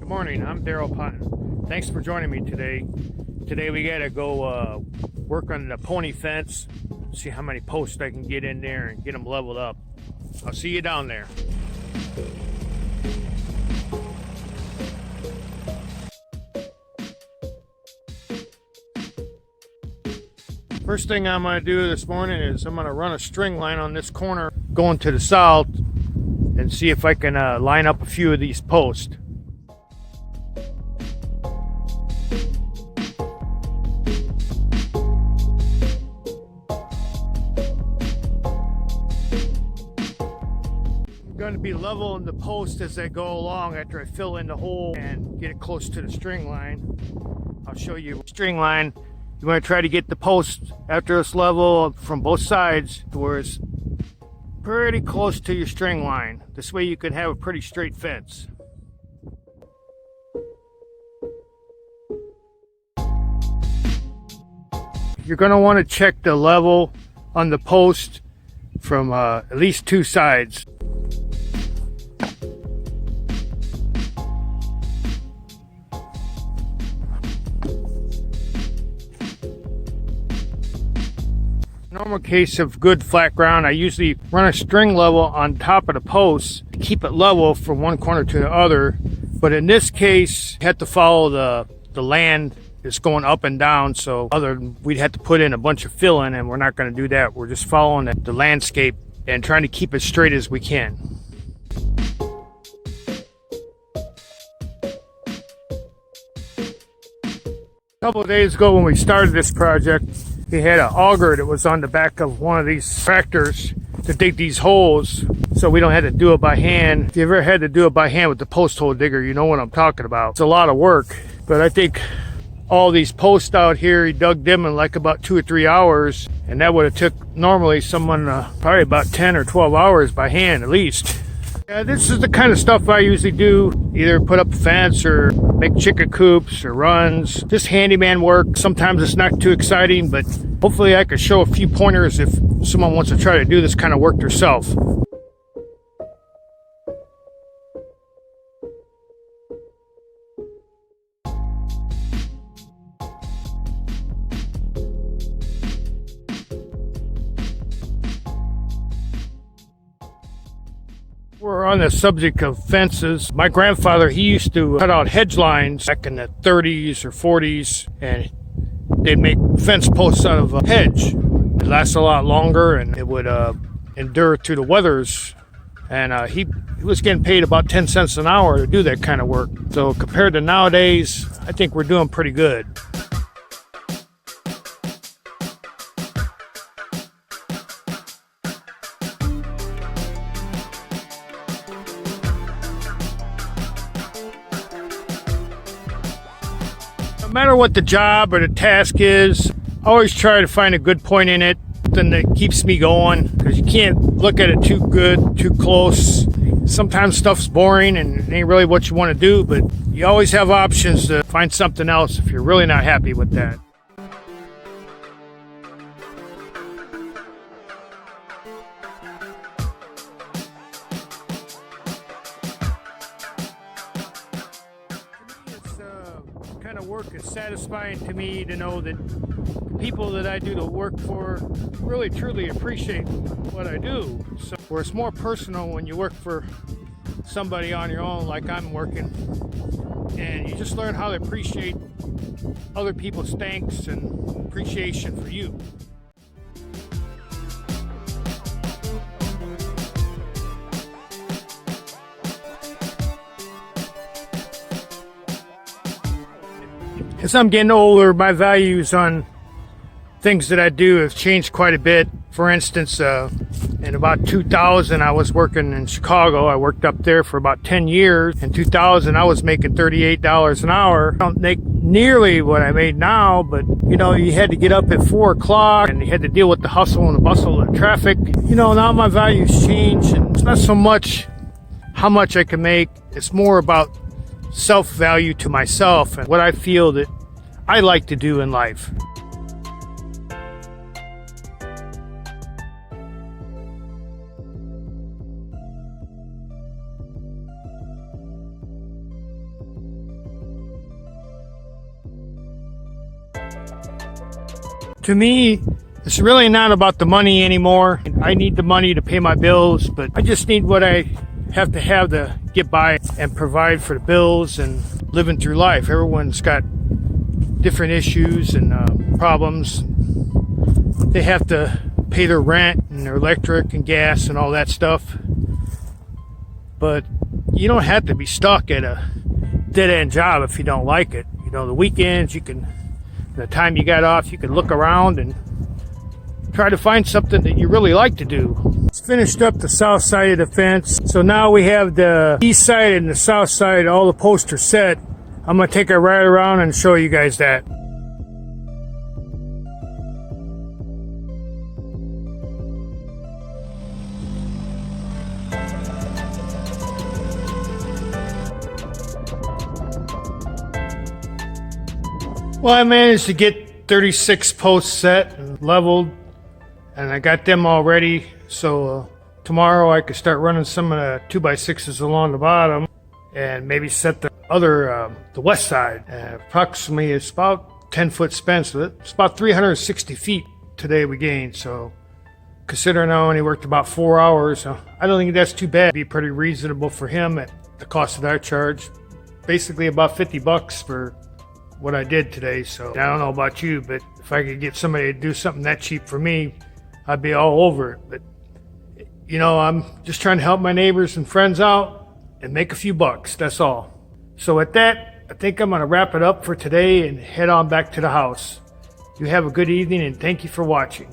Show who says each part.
Speaker 1: morning. I'm Daryl Potton. Thanks for joining me today. Today we gotta go work on the pony fence, see how many posts I can get in there and get them leveled up. I'll see you down there. First thing I'm gonna do this morning is I'm gonna run a string line on this corner going to the south and see if I can line up a few of these posts. I'm going to be leveling the post as I go along after I fill in the hole and get it close to the string line. I'll show you string line. You want to try to get the post after it's level from both sides to where it's pretty close to your string line. This way you can have a pretty straight fence. You're going to want to check the level on the post from at least two sides. Normal case of good flat ground, I usually run a string level on top of the post to keep it level from one corner to the other. But in this case, you have to follow the land. It's going up and down, so we'd have to put in a bunch of filling, and we're not going to do that. We're just following the landscape and trying to keep it straight as we can. A couple of days ago when we started this project, we had an auger that was on the back of one of these tractors to dig these holes so we don't have to do it by hand. If you ever had to do it by hand with the post hole digger, you know what I'm talking about. It's a lot of work, but I think all these posts out here, he dug them in like about 2 or 3 hours, and that would have took normally someone probably about 10 or 12 hours by hand at least. This is the kind of stuff I usually do, either put up a fence or make chicken coops or runs, just handyman work. Sometimes it's not too exciting, but hopefully I can show a few pointers if someone wants to try to do this kind of work themselves. We're on the subject of fences. My grandfather, he used to cut out hedge lines back in the 30s or 40s, and they'd make fence posts out of a hedge. It lasts a lot longer, and it would endure through the weathers. And he was getting paid about 10 cents an hour to do that kind of work. So compared to nowadays, I think we're doing pretty good. No matter what the job or the task is, I always try to find a good point in it, something that keeps me going, because you can't look at it too good, too close. Sometimes stuff's boring and it ain't really what you want to do, but you always have options to find something else if you're really not happy with that. Kind of work is satisfying to me to know that the people that I do the work for really truly appreciate what I do. So where it's more personal when you work for somebody on your own like I'm working, and you just learn how to appreciate other people's thanks and appreciation for you. As I'm getting older, my values on things that I do have changed quite a bit. For instance, in about 2000, I was working in Chicago. I worked up there for about 10 years. In 2000, I was making $38 an hour. I don't make nearly what I made now, but you know, you had to get up at 4 o'clock and you had to deal with the hustle and the bustle of the traffic. You know, now my values change, and it's not so much how much I can make. It's more about self-value to myself and what I feel that I like to do in life. To me, it's really not about the money anymore. I need the money to pay my bills, but I just need what I have to get by and provide for the bills and living through life. Everyone's got different issues and problems. They have to pay their rent and their electric and gas and all that stuff. But you don't have to be stuck at a dead-end job if you don't like it. You know, the weekends, the time you got off, you can look around and try to find something that you really like to do. It's finished up the south side of the fence. So now we have the east side and the south side, all the posts are set. I'm going to take a ride around and show you guys that. Well, I managed to get 36 posts set and leveled, and I got them all ready. So tomorrow I could start running some of the 2x6s along the bottom and maybe set the other, the west side. Approximately it's about 10-foot span, so it's about 360 feet today we gained. So considering I only worked about 4 hours, I don't think that's too bad. It'd be pretty reasonable for him at the cost that I charge. Basically about $50 for what I did today. So I don't know about you, but if I could get somebody to do something that cheap for me, I'd be all over it. But you know, I'm just trying to help my neighbors and friends out and make a few bucks, that's all. So with that, I think I'm going to wrap it up for today and head on back to the house. You have a good evening and thank you for watching.